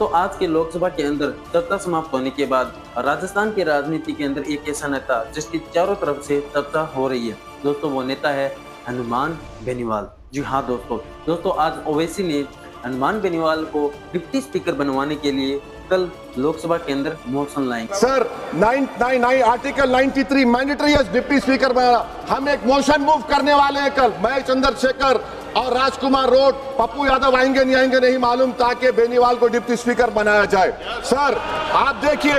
दोस्तों आज के लोकसभा के अंदर चर्चा समाप्त होने के बाद राजस्थान की राजनीति के अंदर एक ऐसा नेता जिसकी चारों तरफ से चर्चा हो रही है, दोस्तों वो नेता है हनुमान बेनीवाल। जी हाँ दोस्तों आज ओवैसी ने हनुमान बेनीवाल को डिप्टी स्पीकर बनवाने के लिए कल लोकसभा के अंदर मोशन लाएंगे। Sir 999 article 93 mandatory as deputy speaker बना। हम एक मोशन मूव करने वाले हैं कल। मैं चंद्रशेखर और राजकुमार रोड, पप्पू यादव आएंगे नहीं मालूम, ताकि बेनीवाल को डिप्टी स्पीकर बनाया जाए। सर आप देखिए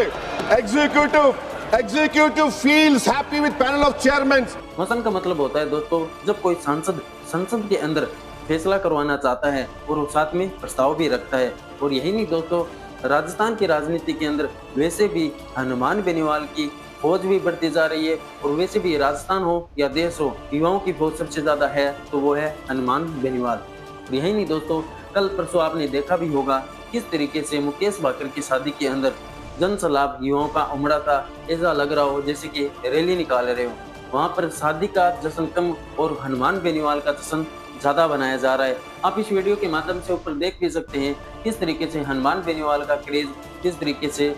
executive feels happy with panel of chairman. Motion का मतलब होता है दोस्तों जब कोई संसद के अंदर फैसला करवाना चाहता है और वो साथ में प्रस्ताव भी रखता है। और यही नहीं दोस्तों, राजस्थान की राजनीति के अंदर वैसे भी हनुमान बेनीवाल की फौज भी बढ़ती जा रही है। और वैसे भी राजस्थान हो या देश हो, युवाओं की फौज सबसे ज्यादा है तो वो है हनुमान बेनीवाल। और यही नहीं दोस्तों, कल परसों आपने देखा भी होगा किस तरीके से मुकेश भाकर की शादी के अंदर जन सैलाब युवाओं का उमड़ा था। ऐसा लग रहा हो जैसे कि रैली निकाल रहे हो। वहाँ पर शादी का जश्न कम और हनुमान बेनीवाल का जश्न ज्यादा बनाया जा रहा है। आप इस वीडियो के माध्यम से ऊपर देख भी सकते हैं किस तरीके से हनुमान बेनीवाल का क्रेज किस तरीके से।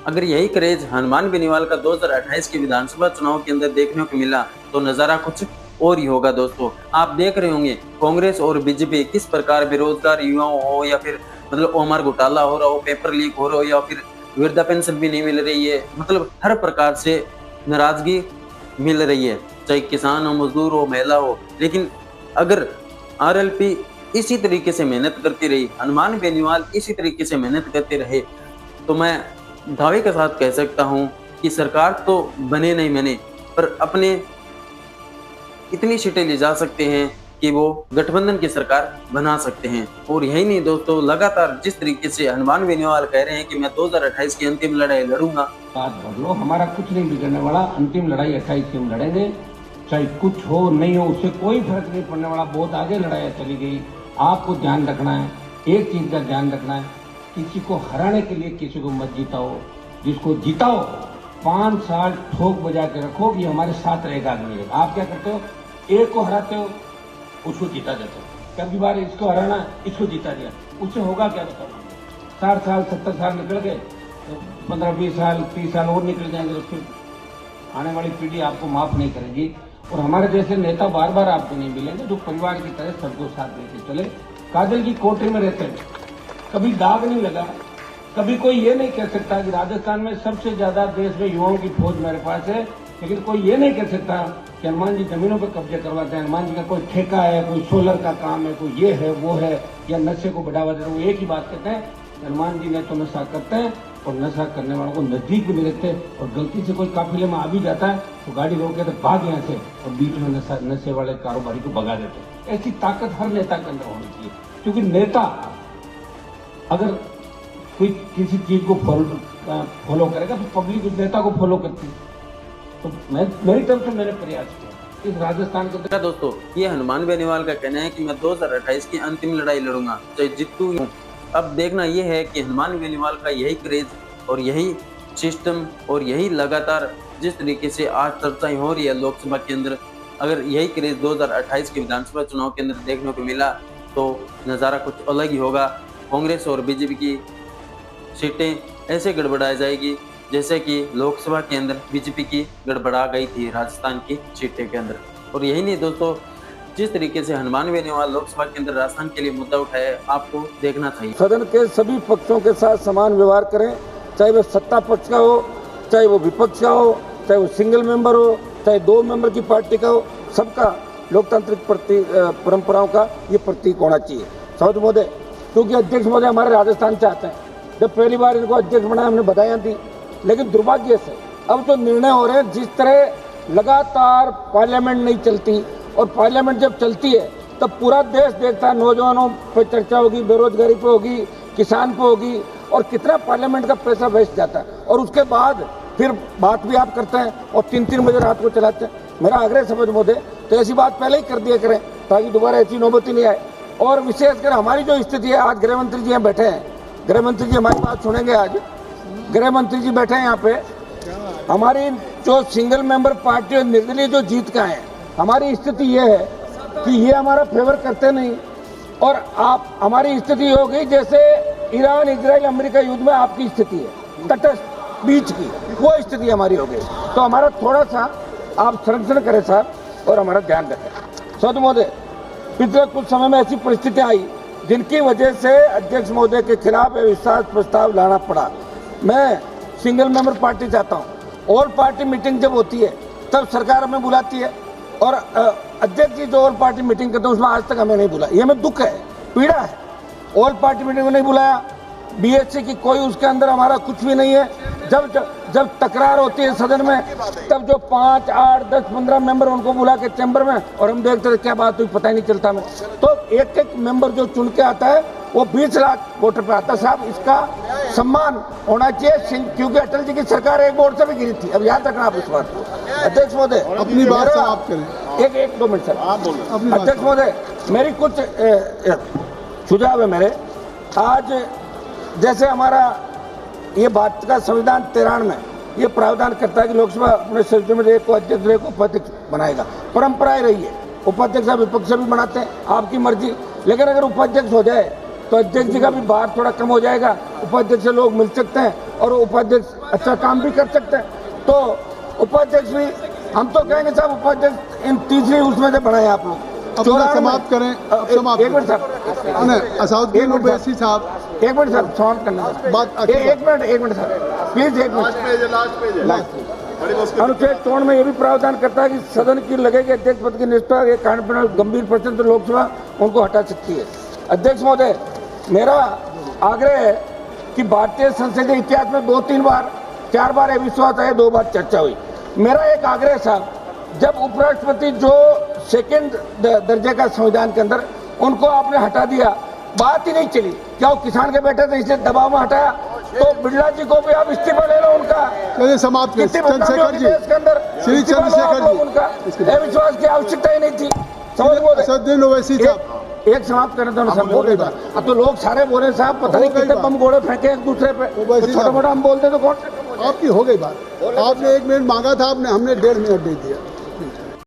अगर यही क्रेज हनुमान बेनीवाल का 2028 के विधानसभा चुनाव के अंदर देखने को मिला तो नजारा कुछ और ही होगा। दोस्तों आप देख रहे होंगे कांग्रेस और बीजेपी किस प्रकार बेरोजगार युवाओं हो या फिर मतलब ओमर घोटाला हो रहा हो, पेपर लीक हो रहा हो या फिर वृद्धा पेंशन भी नहीं मिल रही है, मतलब हर प्रकार से नाराजगी मिल रही है, चाहे किसान हो, मजदूर हो, महिला हो। लेकिन अगर आरएलपी इसी तरीके से मेहनत करती रही, हनुमान बेनीवाल इसी तरीके से मेहनत करते रहे, तो मैं दावे के साथ कह सकता हूं कि सरकार तो बने नहीं बने पर अपने इतनी सीटें ले जा सकते हैं कि वो गठबंधन की सरकार बना सकते हैं। और यही नहीं दोस्तों, लगातार जिस तरीके से हनुमान बेनीवाल कह रहे हैं कि मैं 2028 की अंतिम लड़ाई लड़ूंगा। बात बदलो, हमारा कुछ नहीं बिगड़ने वाला, अंतिम लड़ाई 28 की हम लड़ेंगे, चाहे कुछ हो नहीं हो उससे कोई फर्क नहीं पड़ने वाला। बहुत आगे लड़ाई चली गई। आपको ध्यान रखना है, एक चीज का ध्यान रखना है, किसी को हराने के लिए किसी को मत जीताओ। जिसको जीताओ 5 साल ठोक बजा के रखो कि हमारे साथ रहेगा आदमी। आप क्या करते हो, एक को हराते हो उसको जीता देते हो। कभी बार इसको हराना, इसको जीता दिया, उससे होगा क्या बताओ। 60 साल 70 साल निकल गए तो 15-20 साल 30 साल और निकल जाएंगे, तो फिर आने वाली पीढ़ी आपको माफ नहीं करेगी। और हमारे जैसे नेता बार बार आपको नहीं मिलेंगे जो परिवार की तरह सबको साथ लेके चले। काजल की कोठरी में रहते हैं, कभी दाग नहीं लगा। कभी कोई ये नहीं कह सकता कि राजस्थान में सबसे ज्यादा देश में युवाओं की फौज मेरे पास है, लेकिन कोई ये नहीं कह सकता कि हनुमान जी जमीनों पर कब्जे करवाते हैं, हनुमान जी का कोई ठेका है, कोई सोलर का काम है, कोई ये है वो है, या नशे को बढ़ावा दे रहे। वो एक ही बात कहते हैं, हनुमान जी ने तो नशा करते हैं और नशा करने वालों को नजदीक भी नहीं रखते। और गलती से कोई काफिले में आ भी जाता है तो गाड़ी रोके तो भाग यहाँ से और बीच में नशे वाले कारोबारी को भगा देते हैं। ऐसी ताकत हर नेता के अंदर होनी चाहिए, क्योंकि नेता अगर कोई किसी चीज को फॉलो करेगा तो पब्लिक उस नेता को फॉलो करती है। तो मेरी तरफ से मैंने प्रयास किया इस राजस्थान के। दोस्तों ये हनुमान बेनीवाल का कहना है कि मैं 2028 की अंतिम लड़ाई लड़ूंगा, चाहे जीतू। अब देखना यह है कि हनुमान बेनीवाल का यही क्रेज और यही सिस्टम और यही लगातार जिस तरीके से आज चर्चाएं हो रही है लोकसभा के अंदर, अगर यही क्रेज 2028 के विधानसभा चुनाव के अंदर देखने को मिला तो नज़ारा कुछ अलग ही होगा। कांग्रेस और बीजेपी की सीटें ऐसे गड़बड़ा जाएगी जैसे कि लोकसभा के अंदर बीजेपी की गड़बड़ा गई थी राजस्थान की सीटें के अंदर। और यही नहीं दोस्तों, जिस तरीके से हनुमान बेनीवाल लोकसभा के अंदर राजस्थान के लिए मुद्दा उठाया आपको देखना चाहिए। सदन के सभी पक्षों के साथ समान व्यवहार करें, चाहे वो सत्ता पक्ष का हो, चाहे वो विपक्ष का हो, चाहे वो सिंगल मेंबर हो, चाहे 2 मेंबर की पार्टी का हो, सबका लोकतांत्रिक परंपराओं का ये प्रतीक होना चाहिए। सौद महोदय, क्योंकि अध्यक्ष महोदय हमारे राजस्थान से आते हैं, जब पहली बार इनको अध्यक्ष बनाया हमने बधाइयाँ दी, लेकिन दुर्भाग्य से अब जो निर्णय हो रहे हैं, जिस तरह लगातार पार्लियामेंट नहीं चलती और पार्लियामेंट जब चलती है तब पूरा देश देखता है, नौजवानों पर चर्चा होगी, बेरोजगारी पे होगी, किसान पे होगी, और कितना पार्लियामेंट का पैसा वेस्ट जाता है। और उसके बाद फिर बात भी आप करते हैं और 3-3 बजे रात को चलाते हैं। मेरा आग्रह समझ महोदय, तो ऐसी बात पहले ही कर दिया करें ताकि दोबारा ऐसी नौबत ही नहीं आए। और विशेषकर हमारी जो स्थिति है, आज गृह मंत्री जी यहाँ बैठे हैं, गृह मंत्री जी हमारी बात सुनेंगे। आज गृह मंत्री जी बैठे हैं यहाँ पे। हमारी जो सिंगल मेंबर पार्टी और निर्दलीय जो जीत का है, हमारी स्थिति ये है कि ये हमारा फेवर करते नहीं। और आप हमारी स्थिति हो गई जैसे ईरान इजराइल अमेरिका युद्ध में आपकी स्थिति है तटस्थ बीच की, वो स्थिति हमारी हो गई। तो हमारा थोड़ा सा आप संरक्षण करें साहब और हमारा ध्यान रखें। सौद महोदय, पिछले कुछ समय में ऐसी परिस्थितियां आई जिनकी वजह से अध्यक्ष महोदय के खिलाफ अविश्वास प्रस्ताव लाना पड़ा। मैं सिंगल मेंबर पार्टी चाहता हूँ। ऑल पार्टी मीटिंग जब होती है तब सरकार हमें बुलाती है और अध्यक्ष जी जो ऑल पार्टी मीटिंग करते हैं उसमें आज तक हमें नहीं बुलाया। ये हमें दुख है, पीड़ा है। ऑल पार्टी मीटिंग में नहीं बुलाया, बीएससी की कोई उसके अंदर हमारा कुछ भी नहीं है। जब तकरार होती है सदन में तब जो 5, 8, 10, 15 मेंबर उनको बुला के चैम्बर में और हम देखते थे क्या बात हुई पता ही नहीं चलता हमें। तो एक एक मेंबर जो चुन के आता है वो 20 लाख वोटर पे आता है। साहब इसका सम्मान होना चाहिए क्योंकि अटल जी की सरकार एक वोट से भी गिरी थी। अब याद रखना आप इस बात को। अध्यक्ष महोदय अपनी बात समाप्त करें। एक 2 मिनट सर। अध्यक्ष महोदय मेरी कुछ सुझाव है मेरे। आज जैसे हमारा ये भारत का संविधान 93 में ये प्रावधान करता है कि लोकसभा अपने सदस्यों में एक को अध्यक्ष एक को उपाध्यक्ष बनाएगा। परंपराएं रही है, उपाध्यक्ष विपक्ष भी बनाते हैं, आपकी मर्जी। लेकिन अगर उपाध्यक्ष हो जाए तो अध्यक्ष जी का भी भार थोड़ा कम हो जाएगा, उपाध्यक्ष से लोग मिल सकते हैं और उपाध्यक्ष अच्छा काम भी कर सकते हैं। तो उपाध्यक्ष भी हम तो कहेंगे साहब उपाध्यक्ष इन तीसरी उसमें से बनाए आप लोग। समाप्त करें। एक मिनट साहब, असाउद्दीन ओवैसी साहब, एक मिनट साहब समाप्त करना बात। एक मिनट सर प्लीज, एक मिनट। अनुच्छेद 64 में ये भी प्रावधान करता है कि सदन की लगेगी अध्यक्ष पद की निष्ठा एक कांड गंभीर प्रश्न तो लोकसभा उनको हटा सकती है। अध्यक्ष महोदय मेरा आग्रह है कि भारतीय संसदीय इतिहास में 2-3 बार 4 बार अविश्वास आया, 2 बार चर्चा हुई। मेरा एक आग्रह साहब, जब उपराष्ट्रपति जो सेकंड दर्जे का संविधान के अंदर उनको आपने हटा दिया, बात ही नहीं चली। क्या वो किसान के बेटे थे इसलिए दबाव में हटाया? तो बिरला जी को भी आप इस्तीफा ले लो उनका। चलिए समाप्त करें। चंद्रशेखर जी, श्री चंद्रशेखर जी, अविश्वास की आवश्यकता ही नहीं थी। असाउद्दीन ओवैसी साहब एक समाप्त करने दो ना साहब, बोल रहे अब तो लोग सारे बोले साहब पता नहीं कितने बम गोले फेंके एक दूसरे पे, छोटा मोटा हम बोलते तो कौन। आपकी हो गई बात। आपने 1 मिनट मांगा था, हमने 1.5 मिनट दे दिया।